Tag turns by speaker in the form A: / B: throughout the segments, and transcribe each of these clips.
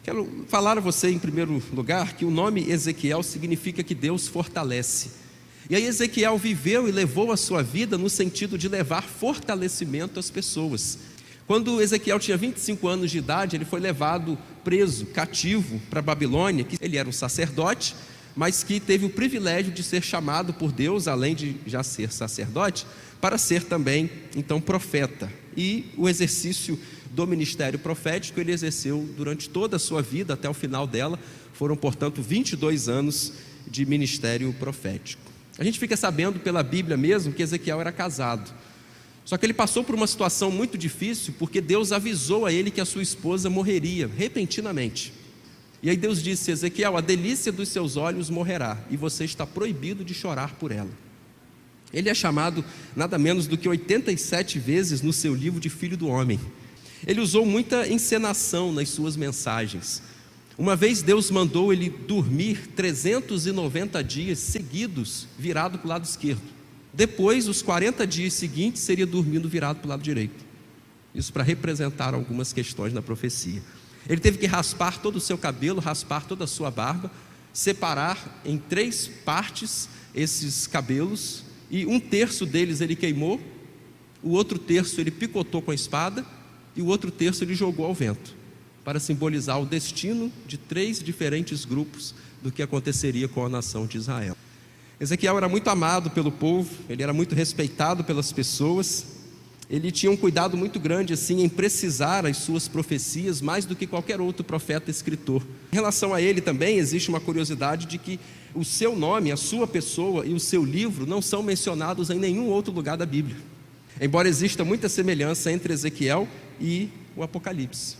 A: Quero falar a você, em primeiro lugar, que o nome Ezequiel significa que Deus fortalece. E aí Ezequiel viveu e levou a sua vida no sentido de levar fortalecimento às pessoas. Quando Ezequiel tinha 25 anos de idade, ele foi levado preso, cativo para a Babilônia. Ele era um sacerdote, mas que teve o privilégio de ser chamado por Deus, além de já ser sacerdote, para ser também, então, profeta. E o exercício do ministério profético ele exerceu durante toda a sua vida, até o final dela. Foram, portanto, 22 anos de ministério profético. A gente fica sabendo pela Bíblia mesmo que Ezequiel era casado. Só que ele passou por uma situação muito difícil, porque Deus avisou a ele que a sua esposa morreria repentinamente. E aí Deus disse: Ezequiel, a delícia dos seus olhos morrerá, e você está proibido de chorar por ela. Ele é chamado nada menos do que 87 vezes no seu livro de Filho do Homem. Ele usou muita encenação nas suas mensagens. Uma vez Deus mandou ele dormir 390 dias seguidos, virado para o lado esquerdo. Depois, os 40 dias seguintes, seria dormindo virado para o lado direito. Isso para representar algumas questões na profecia. Ele teve que raspar todo o seu cabelo, raspar toda a sua barba, separar em 3 partes esses cabelos, e 1/3 deles ele queimou, o outro terço ele picotou com a espada, e o outro terço ele jogou ao vento, para simbolizar o destino de 3 diferentes grupos do que aconteceria com a nação de Israel. Ezequiel era muito amado pelo povo, ele era muito respeitado pelas pessoas, ele tinha um cuidado muito grande assim, em precisar as suas profecias mais do que qualquer outro profeta escritor. Em relação a ele também existe uma curiosidade de que o seu nome, a sua pessoa e o seu livro não são mencionados em nenhum outro lugar da Bíblia, embora exista muita semelhança entre Ezequiel e o Apocalipse.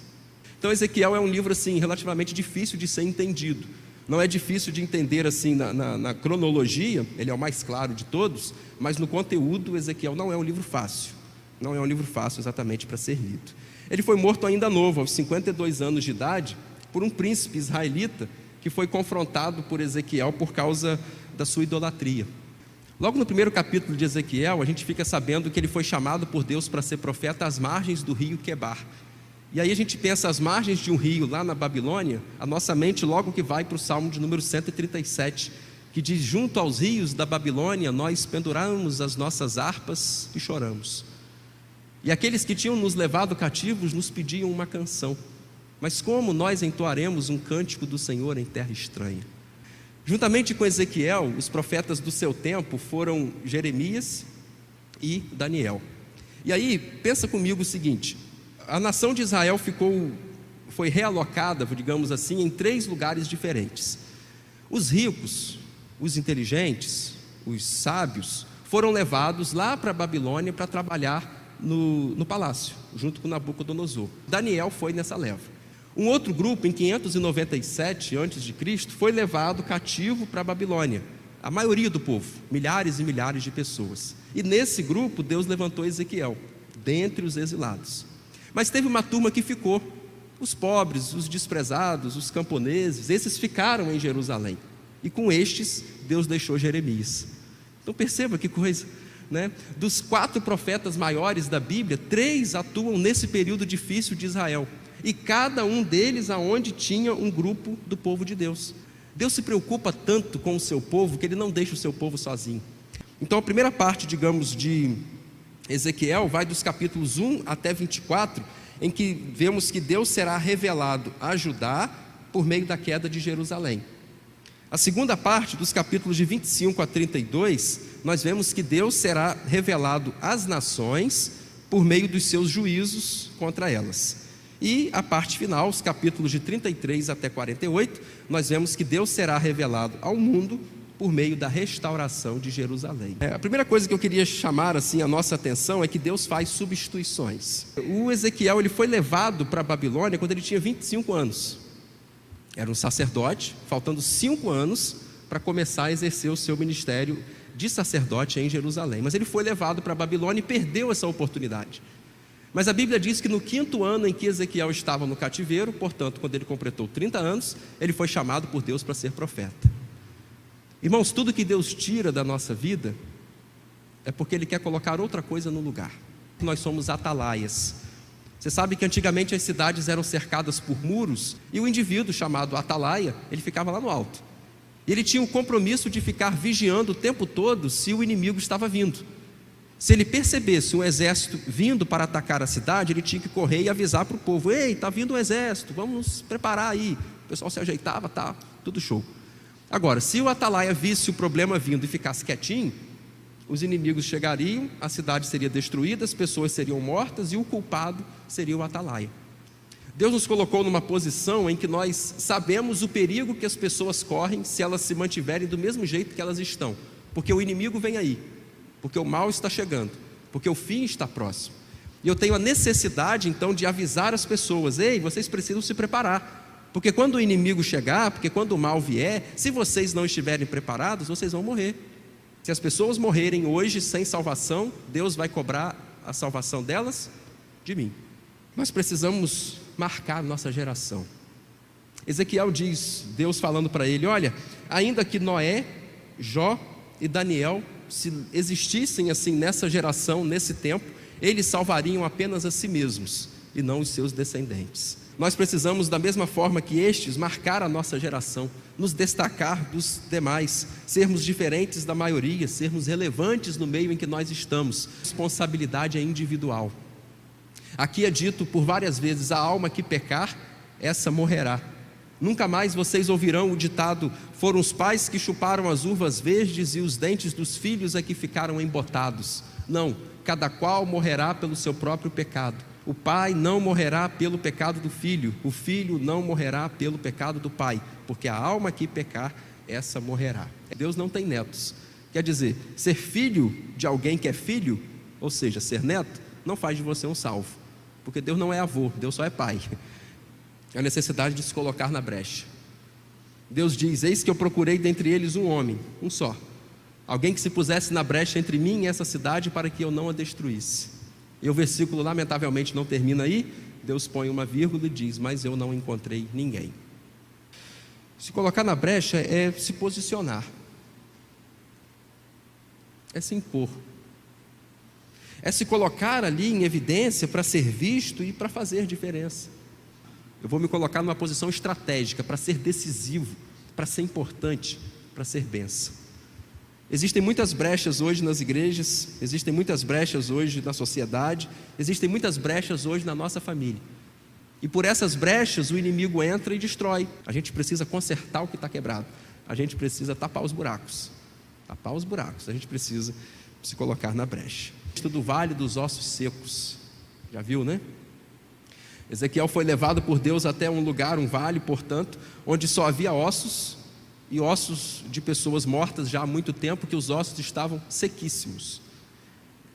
A: Então Ezequiel é um livro assim, relativamente difícil de ser entendido. Não é difícil de entender assim na cronologia, ele é o mais claro de todos, mas no conteúdo Ezequiel não é um livro fácil. Não é um livro fácil exatamente para ser lido. Ele foi morto ainda novo, aos 52 anos de idade, por um príncipe israelita que foi confrontado por Ezequiel por causa da sua idolatria. Logo no primeiro capítulo de Ezequiel, a gente fica sabendo que ele foi chamado por Deus para ser profeta às margens do rio Quebar. E aí a gente pensa às margens de um rio lá na Babilônia, a nossa mente logo que vai para o Salmo de número 137, que diz: junto aos rios da Babilônia nós penduramos as nossas harpas e choramos. E aqueles que tinham nos levado cativos nos pediam uma canção. Mas como nós entoaremos um cântico do Senhor em terra estranha? Juntamente com Ezequiel, os profetas do seu tempo foram Jeremias e Daniel. E aí, pensa comigo o seguinte: a nação de Israel foi realocada, digamos assim, em 3 lugares diferentes. Os ricos, os inteligentes, os sábios, foram levados lá para a Babilônia para trabalhar no palácio, junto com Nabucodonosor. Daniel foi nessa leva. Um outro grupo, em 597 a.C., foi levado cativo para a Babilônia. A maioria do povo, milhares e milhares de pessoas. E nesse grupo, Deus levantou Ezequiel, dentre os exilados. Mas teve uma turma que ficou. Os pobres, os desprezados, os camponeses, esses ficaram em Jerusalém. E com estes, Deus deixou Jeremias. Então perceba que coisa, né? Dos 4 profetas maiores da Bíblia, 3 atuam nesse período difícil de Israel. E cada um deles aonde tinha um grupo do povo de Deus. Deus se preocupa tanto com o seu povo que Ele não deixa o seu povo sozinho. Então a primeira parte, digamos, de Ezequiel vai dos capítulos 1 até 24, em que vemos que Deus será revelado a Judá por meio da queda de Jerusalém. A segunda parte, dos capítulos de 25 a 32, nós vemos que Deus será revelado às nações por meio dos seus juízos contra elas. E a parte final, os capítulos de 33 até 48, nós vemos que Deus será revelado ao mundo por meio da restauração de Jerusalém. A primeira coisa que eu queria chamar assim a nossa atenção é que Deus faz substituições. O Ezequiel ele foi levado para a Babilônia quando ele tinha 25 anos. Era um sacerdote, faltando 5 anos para começar a exercer o seu ministério de sacerdote em Jerusalém. Mas ele foi levado para a Babilônia e perdeu essa oportunidade. Mas a Bíblia diz que no 5º ano em que Ezequiel estava no cativeiro, portanto, quando ele completou 30 anos, ele foi chamado por Deus para ser profeta. Irmãos, tudo que Deus tira da nossa vida é porque Ele quer colocar outra coisa no lugar. Nós somos atalaias. Você sabe que antigamente as cidades eram cercadas por muros e o indivíduo chamado atalaia, ele ficava lá no alto. E ele tinha o compromisso de ficar vigiando o tempo todo se o inimigo estava vindo. Se ele percebesse um exército vindo para atacar a cidade, ele tinha que correr e avisar para o povo: ei, está vindo um exército, vamos nos preparar aí. O pessoal se ajeitava, tá, tudo show. Agora, se o atalaia visse o problema vindo e ficasse quietinho, os inimigos chegariam, a cidade seria destruída, as pessoas seriam mortas e o culpado seria o atalaia. Deus nos colocou numa posição em que nós sabemos o perigo que as pessoas correm se elas se mantiverem do mesmo jeito que elas estão, porque o inimigo vem aí, porque o mal está chegando, porque o fim está próximo. E eu tenho a necessidade então de avisar as pessoas: ei, vocês precisam se preparar, porque quando o inimigo chegar, porque quando o mal vier, se vocês não estiverem preparados, vocês vão morrer. Se as pessoas morrerem hoje sem salvação, Deus vai cobrar a salvação delas de mim. Nós precisamos marcar nossa geração. Ezequiel diz, Deus falando para ele: olha, ainda que Noé, Jó e Daniel, se existissem assim nessa geração, nesse tempo, eles salvariam apenas a si mesmos e não os seus descendentes. Nós precisamos, da mesma forma que estes, marcar a nossa geração, nos destacar dos demais, sermos diferentes da maioria, sermos relevantes no meio em que nós estamos. Responsabilidade é individual. Aqui é dito por várias vezes: a alma que pecar, essa morrerá. Nunca mais vocês ouvirão o ditado: foram os pais que chuparam as uvas verdes e os dentes dos filhos é que ficaram embotados. Não, cada qual morrerá pelo seu próprio pecado. O pai não morrerá pelo pecado do filho, o filho não morrerá pelo pecado do pai, porque a alma que pecar, essa morrerá. Deus não tem netos. Quer dizer, ser filho de alguém que é filho, ou seja, ser neto, não faz de você um salvo, porque Deus não é avô, Deus só é pai. É a necessidade de se colocar na brecha. Deus diz: eis que eu procurei dentre eles um homem, um só, alguém que se pusesse na brecha entre mim e essa cidade para que eu não a destruísse. E o versículo lamentavelmente não termina aí. Deus põe uma vírgula e diz: mas eu não encontrei ninguém. Se colocar na brecha é se posicionar, é se impor, é se colocar ali em evidência para ser visto e para fazer diferença. Eu vou me colocar numa posição estratégica para ser decisivo, para ser importante, para ser bênção. Existem muitas brechas hoje nas igrejas, existem muitas brechas hoje na sociedade, existem muitas brechas hoje na nossa família. E por essas brechas o inimigo entra e destrói. A gente precisa consertar o que está quebrado. A gente precisa tapar os buracos. A gente precisa se colocar na brecha. Do vale dos ossos secos. Já viu, né? Ezequiel foi levado por Deus até um lugar, um vale, portanto, onde só havia ossos, e ossos de pessoas mortas já há muito tempo, que os ossos estavam sequíssimos.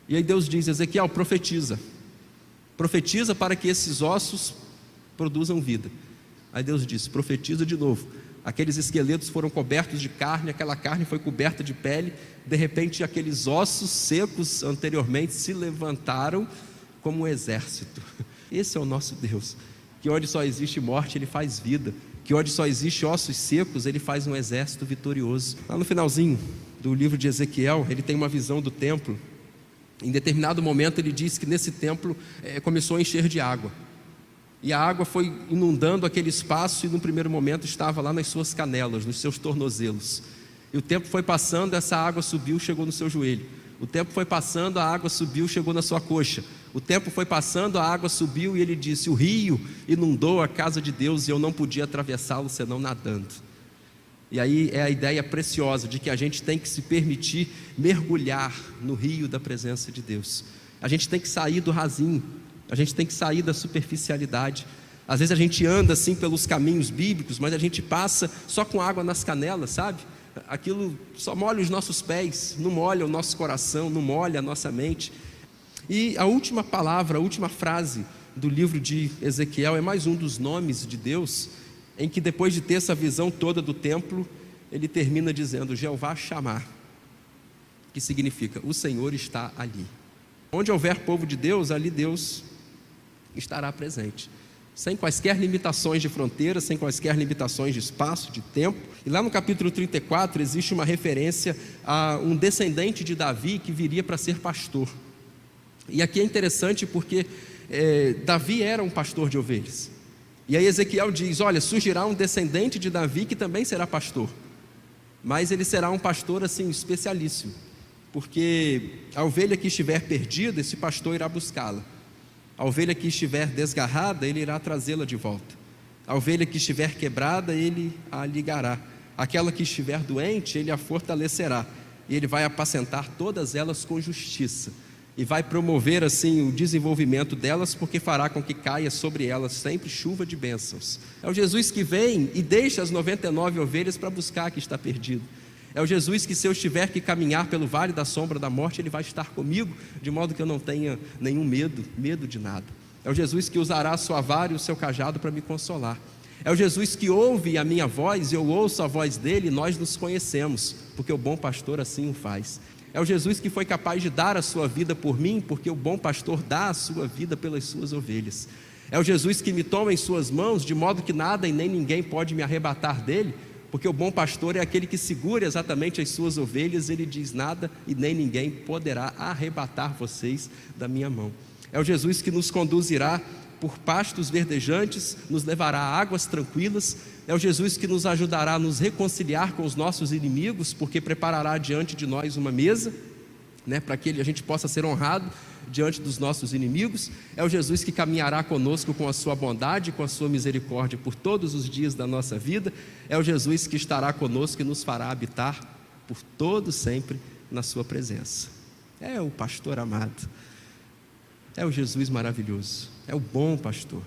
A: E aí Deus diz: Ezequiel, profetiza para que esses ossos produzam vida. Aí Deus diz: profetiza de novo. Aqueles esqueletos foram cobertos de carne, aquela carne foi coberta de pele. De repente aqueles ossos secos anteriormente se levantaram como um exército. Esse é o nosso Deus, que onde só existe morte Ele faz vida, que onde só existe ossos secos Ele faz um exército vitorioso. Lá no finalzinho do livro de Ezequiel, ele tem uma visão do templo. Em determinado momento ele diz que nesse templo começou a encher de água, e a água foi inundando aquele espaço, e no primeiro momento estava lá nas suas canelas, nos seus tornozelos. E o tempo foi passando, essa água subiu, chegou no seu joelho. O tempo foi passando, a água subiu, chegou na sua coxa. O tempo foi passando, a água subiu, e ele disse: o rio inundou a casa de Deus e eu não podia atravessá-lo senão nadando. E aí é a ideia preciosa de que a gente tem que se permitir mergulhar no rio da presença de Deus. A gente tem que sair do rasinho, a gente tem que sair da superficialidade. Às vezes a gente anda assim pelos caminhos bíblicos, mas a gente passa só com água nas canelas, sabe? Aquilo só molha os nossos pés, não molha o nosso coração, não molha a nossa mente. E a última palavra, a última frase do livro de Ezequiel é mais um dos nomes de Deus, em que depois de ter essa visão toda do templo, ele termina dizendo: Jeová Chamar, que significa o Senhor está ali. Onde houver povo de Deus, ali Deus estará presente, sem quaisquer limitações de fronteira, sem quaisquer limitações de espaço, de tempo. E lá no capítulo 34 existe uma referência a um descendente de Davi que viria para ser pastor. E aqui é interessante porque Davi era um pastor de ovelhas. E aí Ezequiel diz: olha, surgirá um descendente de Davi que também será pastor, mas ele será um pastor assim especialíssimo, porque a ovelha que estiver perdida, esse pastor irá buscá-la. A ovelha que estiver desgarrada, ele irá trazê-la de volta. A ovelha que estiver quebrada, ele a ligará. Aquela que estiver doente, ele a fortalecerá. E ele vai apacentar todas elas com justiça. E vai promover assim o desenvolvimento delas, porque fará com que caia sobre elas sempre chuva de bênçãos. É o Jesus que vem e deixa as 99 ovelhas para buscar a que está perdido. É o Jesus que, se eu estiver que caminhar pelo vale da sombra da morte, ele vai estar comigo, de modo que eu não tenha nenhum medo de nada. É o Jesus que usará a sua vara e o seu cajado para me consolar. É o Jesus que ouve a minha voz e eu ouço a voz dele, e nós nos conhecemos, porque o bom pastor assim o faz. É o Jesus que foi capaz de dar a sua vida por mim, porque o bom pastor dá a sua vida pelas suas ovelhas. É o Jesus que me toma em suas mãos, de modo que nada e nem ninguém pode me arrebatar dele, porque o bom pastor é aquele que segura exatamente as suas ovelhas. Ele diz: nada e nem ninguém poderá arrebatar vocês da minha mão. É o Jesus que nos conduzirá por pastos verdejantes, nos levará a águas tranquilas. É o Jesus que nos ajudará a nos reconciliar com os nossos inimigos, porque preparará diante de nós uma mesa, para que a gente possa ser honrado diante dos nossos inimigos. É o Jesus que caminhará conosco com a sua bondade, com a sua misericórdia por todos os dias da nossa vida. É o Jesus que estará conosco e nos fará habitar por todo sempre na sua presença. É o pastor amado, é o Jesus maravilhoso, é o bom pastor.